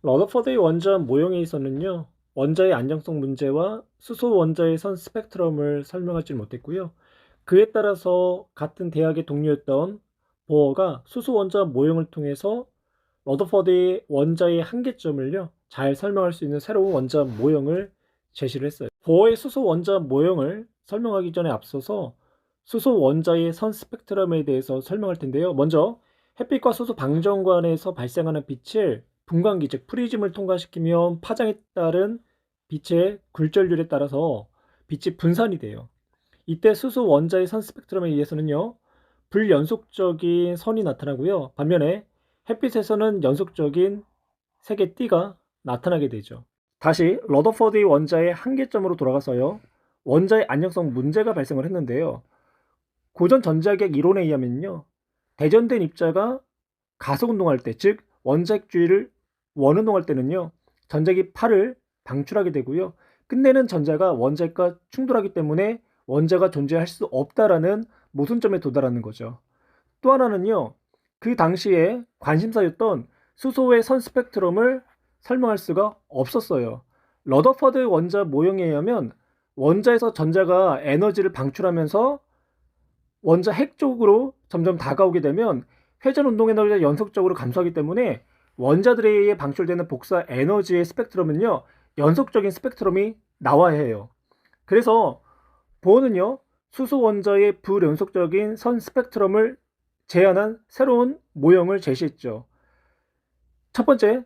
러더퍼드의 원자 모형에서는요, 원자의 안정성 문제와 수소 원자의 선 스펙트럼을 설명하지 못했고요. 그에 따라서 같은 대학의 동료였던 보어가 수소 원자 모형을 통해서 러더퍼드의 원자의 한계점을요, 잘 설명할 수 있는 새로운 원자 모형을 제시를 했어요. 보어의 수소 원자 모형을 설명하기 전에 앞서서 수소 원자의 선 스펙트럼에 대해서 설명할 텐데요. 먼저 햇빛과 수소 방정관에서 발생하는 빛을 분광기 즉 프리즘을 통과시키면 파장에 따른 빛의 굴절률에 따라서 빛이 분산이 돼요. 이때 수소 원자의 선 스펙트럼에 의해서는요, 불연속적인 선이 나타나고요. 반면에 햇빛에서는 연속적인 색의 띠가 나타나게 되죠. 다시 러더퍼드의 원자의 한계점으로 돌아가서요, 원자의 안정성 문제가 발생을 했는데요. 고전 전자기학 이론에 의하면요, 대전된 입자가 가속운동할 때, 즉 원자핵 주위를 원운동할 때는요, 전자기 8을 방출하게 되고요. 끝내는 전자가 원자핵과 충돌하기 때문에 원자가 존재할 수 없다라는 모순점에 도달하는 거죠. 또 하나는요, 그 당시에 관심사였던 수소의 선 스펙트럼을 설명할 수가 없었어요. 러더퍼드 원자 모형에 의하면 원자에서 전자가 에너지를 방출하면서 원자 핵 쪽으로 점점 다가오게 되면 회전 운동 에너지가 연속적으로 감소하기 때문에 원자들에 의해 방출되는 복사 에너지의 스펙트럼은요, 연속적인 스펙트럼이 나와야 해요. 그래서 보어는요, 수소 원자의 불연속적인 선 스펙트럼을 제안한 새로운 모형을 제시했죠. 첫 번째,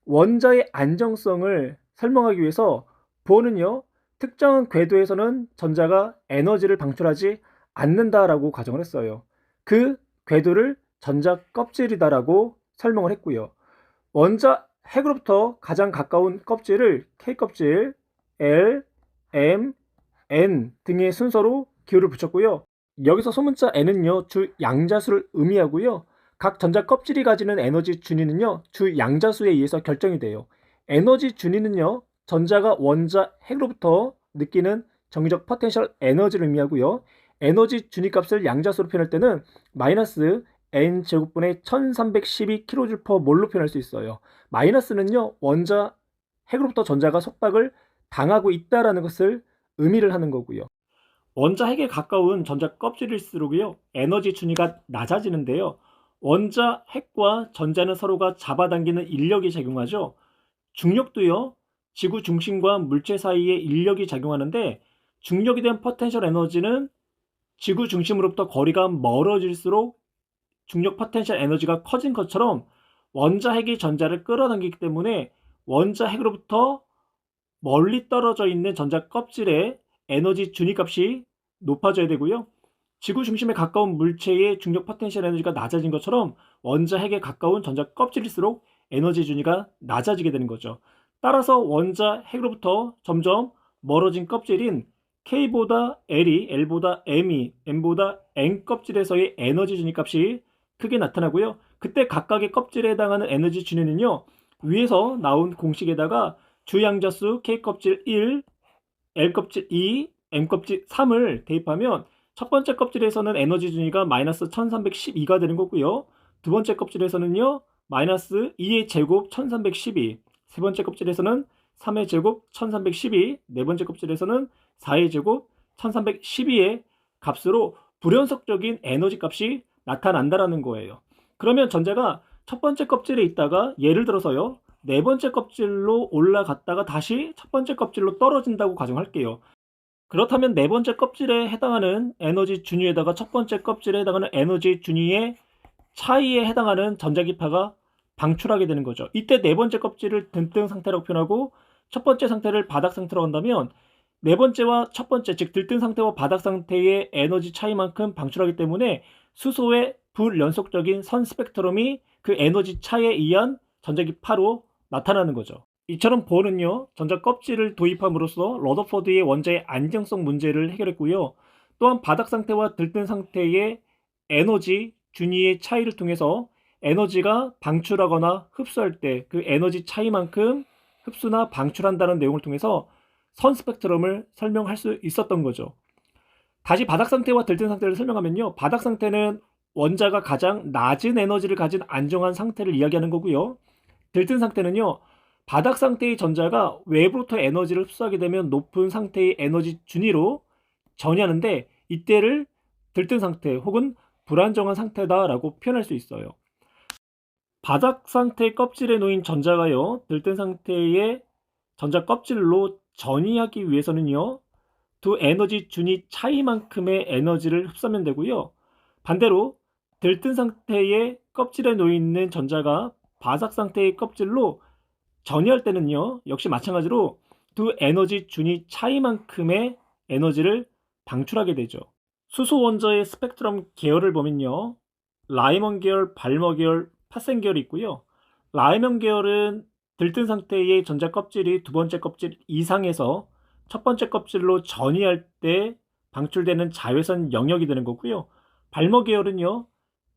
원자의 안정성을 설명하기 위해서 보어는요, 특정한 궤도에서는 전자가 에너지를 방출하지 않는다라고 가정을 했어요. 그 궤도를 전자 껍질이다라고 설명을 했고요. 원자 핵으로부터 가장 가까운 껍질을 K껍질, L, M, N 등의 순서로 기호를 붙였고요. 여기서 소문자 N은요, 주 양자수를 의미하고요. 각 전자 껍질이 가지는 에너지 준위는요, 주 양자수에 의해서 결정이 돼요. 에너지 준위는요, 전자가 원자 핵으로부터 느끼는 정기적 포텐셜 에너지를 의미하고요. 에너지 준위 값을 양자수로 표현할 때는 마이너스 n 제곱분의 1312kJ/몰로 표현할 수 있어요. 마이너스는요, 원자 핵으로부터 전자가 속박을 당하고 있다라는 것을 의미를 하는 거고요. 원자 핵에 가까운 전자 껍질일수록요, 에너지 준위가 낮아지는데요. 원자 핵과 전자는 서로가 잡아당기는 인력이 작용하죠. 중력도요, 지구 중심과 물체 사이에 인력이 작용하는데, 중력에 대한 포텐셜 에너지는 지구 중심으로부터 거리가 멀어질수록 중력 포텐셜 에너지가 커진 것처럼 원자 핵이 전자를 끌어당기기 때문에 원자 핵으로부터 멀리 떨어져 있는 전자 껍질의 에너지 준위값이 높아져야 되고요. 지구 중심에 가까운 물체의 중력 포텐셜 에너지가 낮아진 것처럼 원자 핵에 가까운 전자 껍질일수록 에너지 준위가 낮아지게 되는 거죠. 따라서 원자 핵으로부터 점점 멀어진 껍질인 K보다 L이 L보다 M이 M보다 N 껍질에서의 에너지 준위 값이 크게 나타나고요. 그때 각각의 껍질에 해당하는 에너지 준위는요, 위에서 나온 공식에다가 주양자수 K껍질 1, L껍질 2, M껍질 3을 대입하면 첫 번째 껍질에서는 에너지 준위가 마이너스 1312가 되는 거고요. 두 번째 껍질에서는요, 마이너스 2의 제곱 1312, 세 번째 껍질에서는 3의 제곱 1312, 네 번째 껍질에서는 4의 제곱 1312의 값으로 불연속적인 에너지 값이 나타난다라는 거예요. 그러면 전자가 첫 번째 껍질에 있다가 예를 들어서요, 네 번째 껍질로 올라갔다가 다시 첫 번째 껍질로 떨어진다고 가정할게요. 그렇다면 네 번째 껍질에 해당하는 에너지 준위에다가 첫 번째 껍질에 해당하는 에너지 준위의 차이에 해당하는 전자기파가 방출하게 되는 거죠. 이때 네 번째 껍질을 등등 상태라고 표현하고 첫 번째 상태를 바닥 상태로 한다면 네 번째와 첫 번째, 즉 들뜬 상태와 바닥 상태의 에너지 차이만큼 방출하기 때문에 수소의 불연속적인 선 스펙트럼이 그 에너지 차이에 의한 전자기파로 나타나는 거죠. 이처럼 보어는요, 전자 껍질을 도입함으로써 러더퍼드의 원자의 안정성 문제를 해결했고요. 또한 바닥 상태와 들뜬 상태의 에너지 준위의 차이를 통해서 에너지가 방출하거나 흡수할 때 그 에너지 차이만큼 흡수나 방출한다는 내용을 통해서 선 스펙트럼을 설명할 수 있었던 거죠. 다시 바닥 상태와 들뜬 상태를 설명하면요, 바닥 상태는 원자가 가장 낮은 에너지를 가진 안정한 상태를 이야기하는 거고요. 들뜬 상태는요, 바닥 상태의 전자가 외부로부터 에너지를 흡수하게 되면 높은 상태의 에너지 준위로 전이하는데, 이때를 들뜬 상태 혹은 불안정한 상태다라고 표현할 수 있어요. 바닥 상태의 껍질에 놓인 전자가요, 들뜬 상태의 전자 껍질로 전이하기 위해서는요, 두 에너지 준위 차이만큼의 에너지를 흡수하면 되고요. 반대로 들뜬 상태의 껍질에 놓여 있는 전자가 바닥 상태의 껍질로 전이할 때는요, 역시 마찬가지로 두 에너지 준위 차이만큼의 에너지를 방출하게 되죠. 수소 원자의 스펙트럼 계열을 보면요, 라이먼 계열, 발머 계열, 파센 계열이 있고요. 라이먼 계열은 들뜬 상태의 전자 껍질이 두 번째 껍질 이상에서 첫 번째 껍질로 전이할 때 방출되는 자외선 영역이 되는 거고요. 발머 계열은요,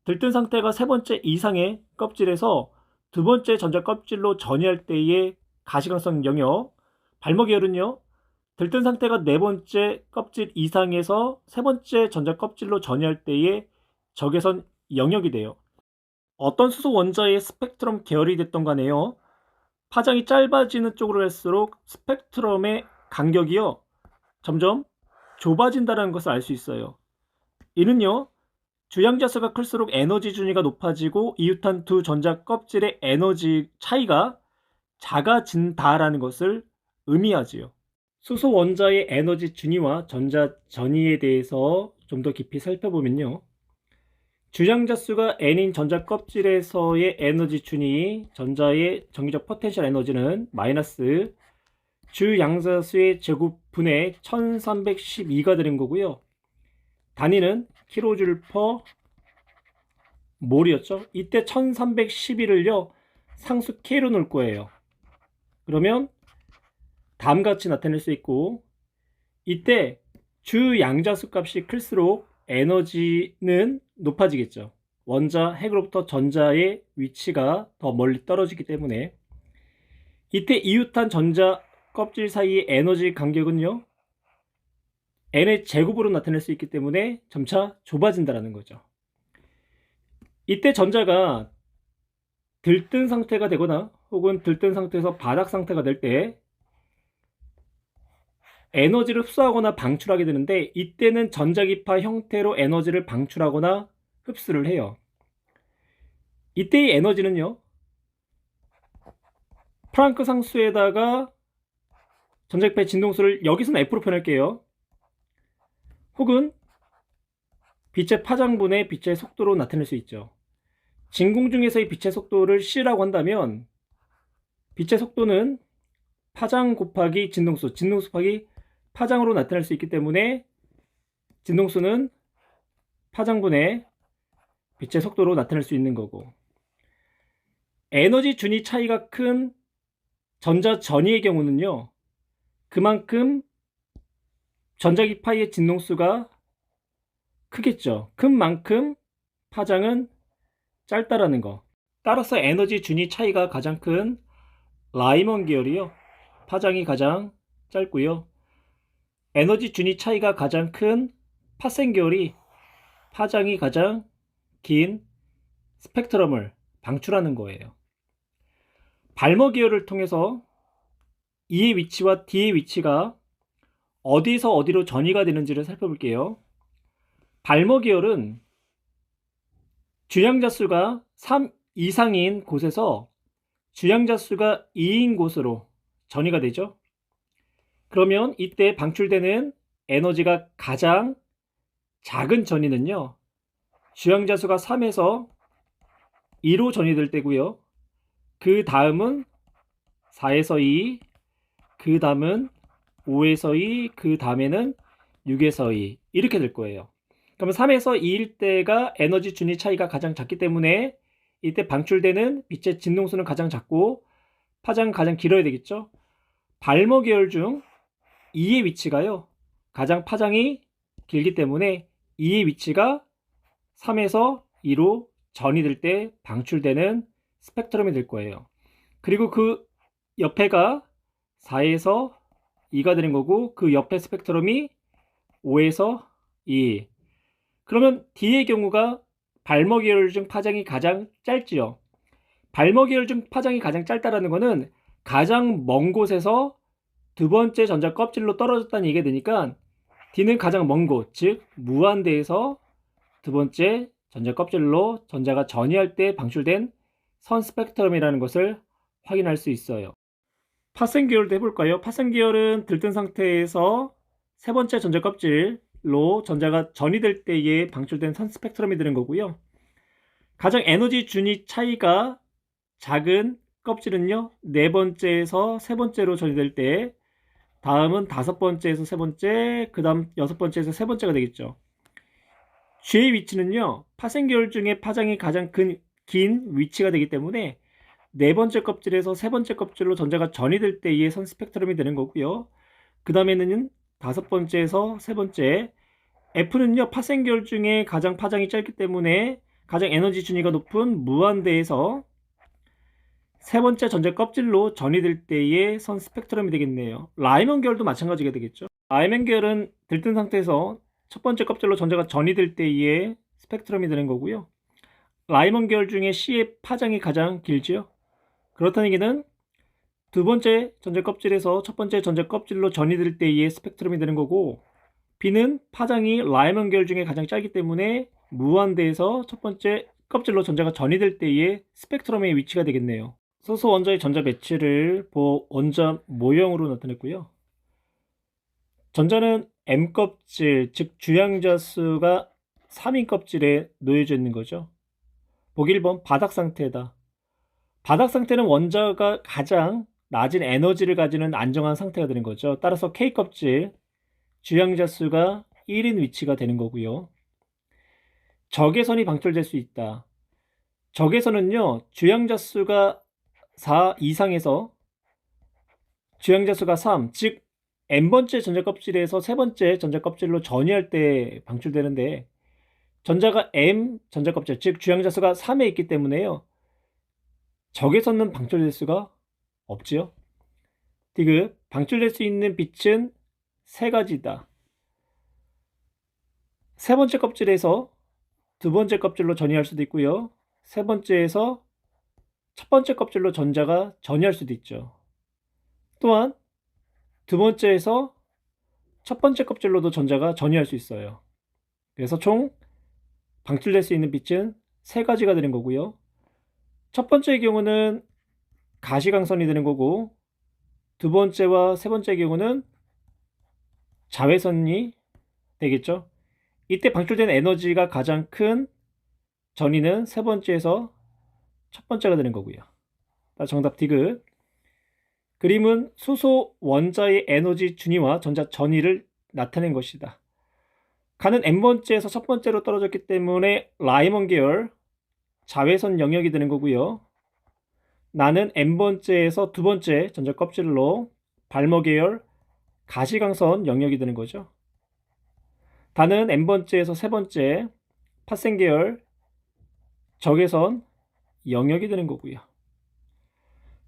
들뜬 상태가 세 번째 이상의 껍질에서 두 번째 전자 껍질로 전이할 때의 가시광선 영역. 발머 계열은요, 들뜬 상태가 네 번째 껍질 이상에서 세 번째 전자 껍질로 전이할 때의 적외선 영역이 돼요. 어떤 수소 원자의 스펙트럼 계열이 됐던 간에요, 파장이 짧아지는 쪽으로 갈수록 스펙트럼의 간격이요, 점점 좁아진다는 것을 알 수 있어요. 이는요, 주양자수가 클수록 에너지 준위가 높아지고 이웃한 두 전자 껍질의 에너지 차이가 작아진다라는 것을 의미하지요. 수소 원자의 에너지 준위와 전자 전위에 대해서 좀 더 깊이 살펴보면요, 주양자수가 n인 전자 껍질에서의 에너지 준위, 전자의 정기적 포텐셜 에너지는 마이너스 주양자수의 제곱분의 1312가 되는 거고요. 단위는 킬로줄 퍼 몰이었죠. 이때 1311을요, 상수 K로 놓을 거예요. 그러면 다음같이 나타낼 수 있고, 이때 주양자수 값이 클수록 에너지는 높아지겠죠. 원자 핵으로부터 전자의 위치가 더 멀리 떨어지기 때문에. 이때 이웃한 전자 껍질 사이의 에너지 간격은요, n의 제곱으로 나타낼 수 있기 때문에 점차 좁아진다는 거죠. 이때 전자가 들뜬 상태가 되거나 혹은 들뜬 상태에서 바닥 상태가 될 때 에너지를 흡수하거나 방출하게 되는데, 이때는 전자기파 형태로 에너지를 방출하거나 흡수를 해요. 이때의 에너지는요, 프랑크 상수에다가 전자기파의 진동수를 여기서는 F로 표현할게요. 혹은 빛의 파장분의 빛의 속도로 나타낼 수 있죠. 진공 중에서의 빛의 속도를 C라고 한다면 빛의 속도는 파장 곱하기 진동수, 진동수 곱하기 파장으로 나타낼 수 있기 때문에 진동수는 파장분의 빛의 속도로 나타낼 수 있는 거고, 에너지 준위 차이가 큰 전자 전위의 경우는요, 그만큼 전자기파의 진동수가 크겠죠. 큰 만큼 파장은 짧다라는 거. 따라서 에너지 준위 차이가 가장 큰 라이먼 계열이요, 파장이 가장 짧고요. 에너지 준위 차이가 가장 큰 파센 계열이 파장이 가장 긴 스펙트럼을 방출하는 거예요. 발머 계열을 통해서 E의 위치와 D의 위치가 어디서 어디로 전이가 되는지를 살펴볼게요. 발머 계열은 주양자수가 3 이상인 곳에서 주양자수가 2인 곳으로 전이가 되죠. 그러면 이때 방출되는 에너지가 가장 작은 전이는요, 주양자수가 3에서 2로 전이될 때고요. 그 다음은 4에서 2, 그 다음은 5에서 2, 그 다음에는 6에서 2, 이렇게 될 거예요. 그러면 3에서 2일 때가 에너지 준위 차이가 가장 작기 때문에 이때 방출되는 빛의 진동수는 가장 작고 파장은 가장 길어야 되겠죠. 발머 계열 중 2의 위치가요, 가장 파장이 길기 때문에 2의 위치가 3에서 2로 전이될 때 방출되는 스펙트럼이 될 거예요. 그리고 그 옆에가 4에서 2가 되는 거고, 그 옆에 스펙트럼이 5에서 2. 그러면 D의 경우가 발머 계열 중 파장이 가장 짧지요. 발머 계열 중 파장이 가장 짧다라는 것은 가장 먼 곳에서 두 번째 전자 껍질로 떨어졌다는 얘기가 되니까 D는 가장 먼 곳, 즉 무한대에서 두 번째 전자 껍질로 전자가 전이할 때 방출된 선 스펙트럼이라는 것을 확인할 수 있어요. 파생 계열도 해볼까요? 파생 계열은 들뜬 상태에서 세 번째 전자 껍질로 전자가 전이될 때에 방출된 선 스펙트럼이 되는 거고요. 가장 에너지 준위 차이가 작은 껍질은요, 네 번째에서 세 번째로 전이될 때, 다음은 다섯 번째에서 세 번째, 그 다음 여섯 번째에서 세 번째가 되겠죠. G의 위치는요, 파생 계열 중에 파장이 가장 긴 위치가 되기 때문에 네 번째 껍질에서 세 번째 껍질로 전자가 전이될 때의 선 스펙트럼이 되는 거고요. 그 다음에는 다섯 번째에서 세 번째, F는요, 파생 계열 중에 가장 파장이 짧기 때문에 가장 에너지 준위가 높은 무한대에서 세 번째 전자 껍질로 전이될 때의 선 스펙트럼이 되겠네요. 라이먼 계열도 마찬가지가 되겠죠. 라이먼 계열은 들뜬 상태에서 첫 번째 껍질로 전자가 전이될 때의 스펙트럼이 되는 거고요. 라이먼 계열 중에 C의 파장이 가장 길죠. 그렇다는 얘기는 두 번째 전자 껍질에서 첫 번째 전자 껍질로 전이될 때의 스펙트럼이 되는 거고, B는 파장이 라이먼 계열 중에 가장 짧기 때문에 무한대에서 첫 번째 껍질로 전자가 전이될 때의 스펙트럼의 위치가 되겠네요. 소수 원자의 전자 배치를 원자 모형으로 나타냈고요. 전자는 M껍질, 즉 주양자 수가 3인 껍질에 놓여져 있는 거죠. 보기 1번 바닥 상태다. 바닥 상태는 원자가 가장 낮은 에너지를 가지는 안정한 상태가 되는 거죠. 따라서 K껍질, 주양자 수가 1인 위치가 되는 거고요. 적외선이 방출될 수 있다. 적외선은요, 주양자 수가 4 이상에서 주양자 수가 3, 즉 n번째 전자 껍질에서 세 번째 전자 껍질로 전이할 때 방출되는데, 전자가 m 전자 껍질, 즉 주양자 수가 3에 있기 때문에요, 적외선은 방출될 수가 없지요. 디귿, 방출될 수 있는 빛은 세 가지다. 세 번째 껍질에서 두 번째 껍질로 전이할 수도 있고요, 세 번째에서 첫 번째 껍질로 전자가 전이할 수도 있죠. 또한 두 번째에서 첫 번째 껍질로도 전자가 전이할 수 있어요. 그래서 총 방출될 수 있는 빛은 세 가지가 되는 거고요. 첫 번째의 경우는 가시광선이 되는 거고, 두 번째와 세 번째의 경우는 자외선이 되겠죠. 이때 방출된 에너지가 가장 큰 전이는 세 번째에서 첫 번째가 되는 거고요. 정답 디귿. 그림은 수소 원자의 에너지 준위와 전자 전이를 나타낸 것이다. 가는 n번째에서 첫 번째로 떨어졌기 때문에 라이먼 계열 자외선 영역이 되는 거고요. 나는 n번째에서 두 번째 전자 껍질로 발모 계열 가시광선 영역이 되는 거죠. 다는 n번째에서 세 번째 파생 계열 적외선 영역이 되는 거고요.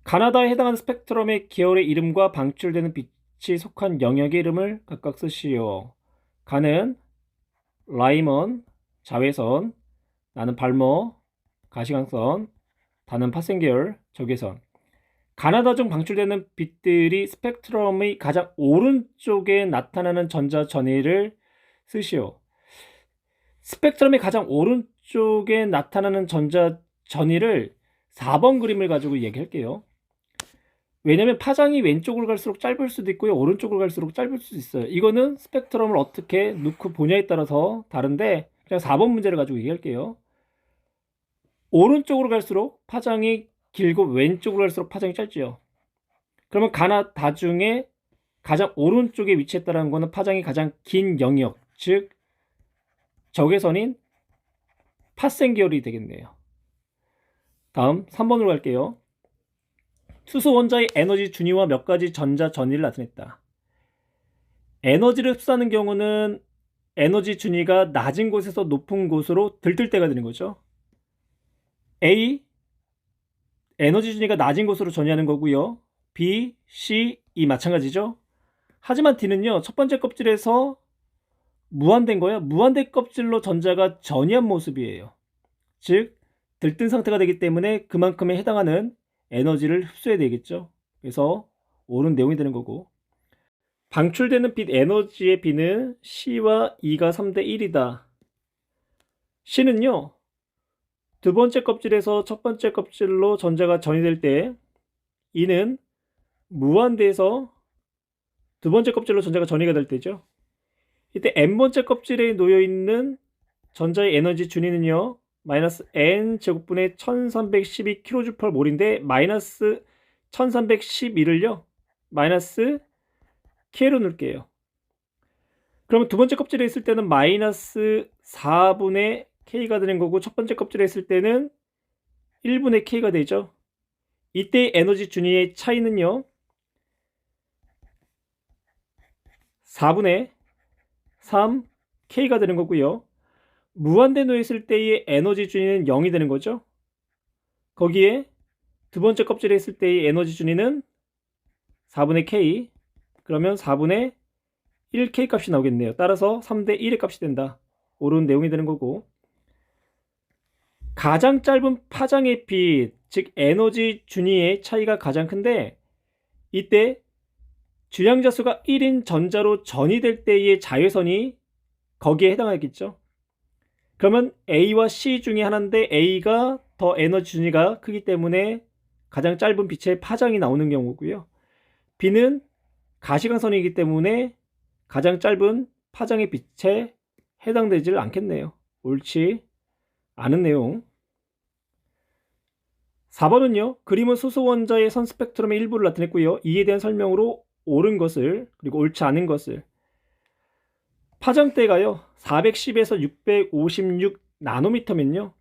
가나다에 해당하는 스펙트럼의 계열의 이름과 방출되는 빛이 속한 영역의 이름을 각각 쓰시오. 가는 라이먼 자외선, 나는 발모 가시광선, 다는 파생 계열 적외선. 가나다 중 방출되는 빛들이 스펙트럼의 가장 오른쪽에 나타나는 전자 전이를 쓰시오. 스펙트럼의 가장 오른쪽에 나타나는 전자 전이를 4번 그림을 가지고 얘기할게요. 왜냐면 파장이 왼쪽으로 갈수록 짧을 수도 있고요, 오른쪽으로 갈수록 짧을 수도 있어요. 이거는 스펙트럼을 어떻게 놓고 보냐에 따라서 다른데, 그냥 4번 문제를 가지고 얘기할게요. 오른쪽으로 갈수록 파장이 길고 왼쪽으로 갈수록 파장이 짧지요. 그러면 가나다 중에 가장 오른쪽에 위치했다는 것은 파장이 가장 긴 영역, 즉 적외선인 파생 계열이 되겠네요. 다음 3번으로 갈게요. 수소 원자의 에너지 준위와 몇 가지 전자 전이를 나타냈다. 에너지를 흡수하는 경우는 에너지 준위가 낮은 곳에서 높은 곳으로 들뜰 때가 되는 거죠. A, 에너지 준위가 낮은 곳으로 전이하는 거고요. B, C, E 마찬가지죠. 하지만 D는요, 첫 번째 껍질에서 무한대인 거예요. 무한대 껍질로 전자가 전이한 모습이에요. 즉 들뜬 상태가 되기 때문에 그만큼에 해당하는 에너지를 흡수해야 되겠죠. 그래서 옳은 내용이 되는 거고, 방출되는 빛 에너지의 B는 C와 E가 3대 1이다. C는요, 두 번째 껍질에서 첫 번째 껍질로 전자가 전이될 때, E는 무한대에서 두 번째 껍질로 전자가 전이가 될 때죠. 이때 n번째 껍질에 놓여있는 전자의 에너지 준위는요, 마이너스 n 제곱분의 1312kJ/몰인데 마이너스 1312를요 마이너스 k로 넣을게요. 그러면 두 번째 껍질에 있을 때는 마이너스 4분의 k가 되는 거고, 첫 번째 껍질에 있을 때는 1분의 k가 되죠. 이때 에너지 준위의 차이는요 4분의 3k가 되는 거고요. 무한대 놓여 있을 때의 에너지 준위는 0이 되는 거죠. 거기에 두 번째 껍질에 있을 때의 에너지 준위는 4분의 k, 그러면 4분의 1k 값이 나오겠네요. 따라서 3대 1의 값이 된다. 옳은 내용이 되는 거고, 가장 짧은 파장의 빛, 즉 에너지 준위의 차이가 가장 큰데, 이때 주양자 수가 1인 전자로 전이될 때의 자외선이 거기에 해당하겠죠. 그러면 A와 C 중에 하나인데 A가 더 에너지 준위가 크기 때문에 가장 짧은 빛의 파장이 나오는 경우고요. B는 가시광선이기 때문에 가장 짧은 파장의 빛에 해당되질 않겠네요. 옳지 않은 내용. 4번은요. 그림은 수소 원자의 선 스펙트럼의 일부를 나타냈고요. 이에 대한 설명으로 옳은 것을, 그리고 옳지 않은 것을. 파장대가요 410에서 656 나노미터면요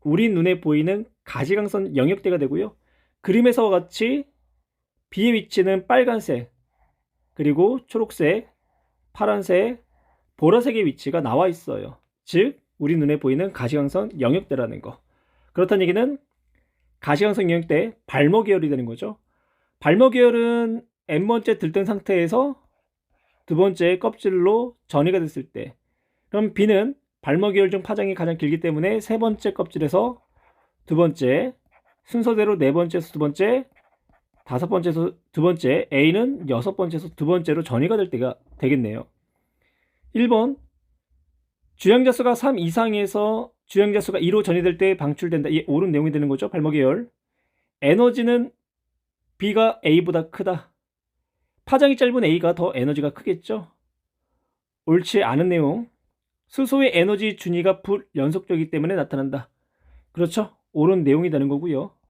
우리 눈에 보이는 가시광선 영역대가 되고요. 그림에서와 같이 B의 위치는 빨간색, 그리고 초록색, 파란색, 보라색의 위치가 나와 있어요. 즉 우리 눈에 보이는 가시광선 영역대라는 거. 그렇다는 얘기는 가시광선 영역대 발모 계열이 되는 거죠. 발모 계열은 n번째 들뜬 상태에서 두 번째 껍질로 전이가 됐을 때, 그럼 B는 발모 계열 중 파장이 가장 길기 때문에 세 번째 껍질에서 두 번째, 순서대로 네 번째에서 두 번째, 다섯 번째에서 두 번째, A는 여섯 번째에서 두 번째로 전이가 될 때가 되겠네요. 1번, 주양자 수가 3 이상에서 주양자 수가 2로 전이될 때 방출된다. 이 옳은 내용이 되는 거죠. 발모 계열. 에너지는 B가 A보다 크다. 파장이 짧은 A가 더 에너지가 크겠죠. 옳지 않은 내용. 수소의 에너지 준위가 불연속적이기 때문에 나타난다. 그렇죠. 옳은 내용이 되는 거고요.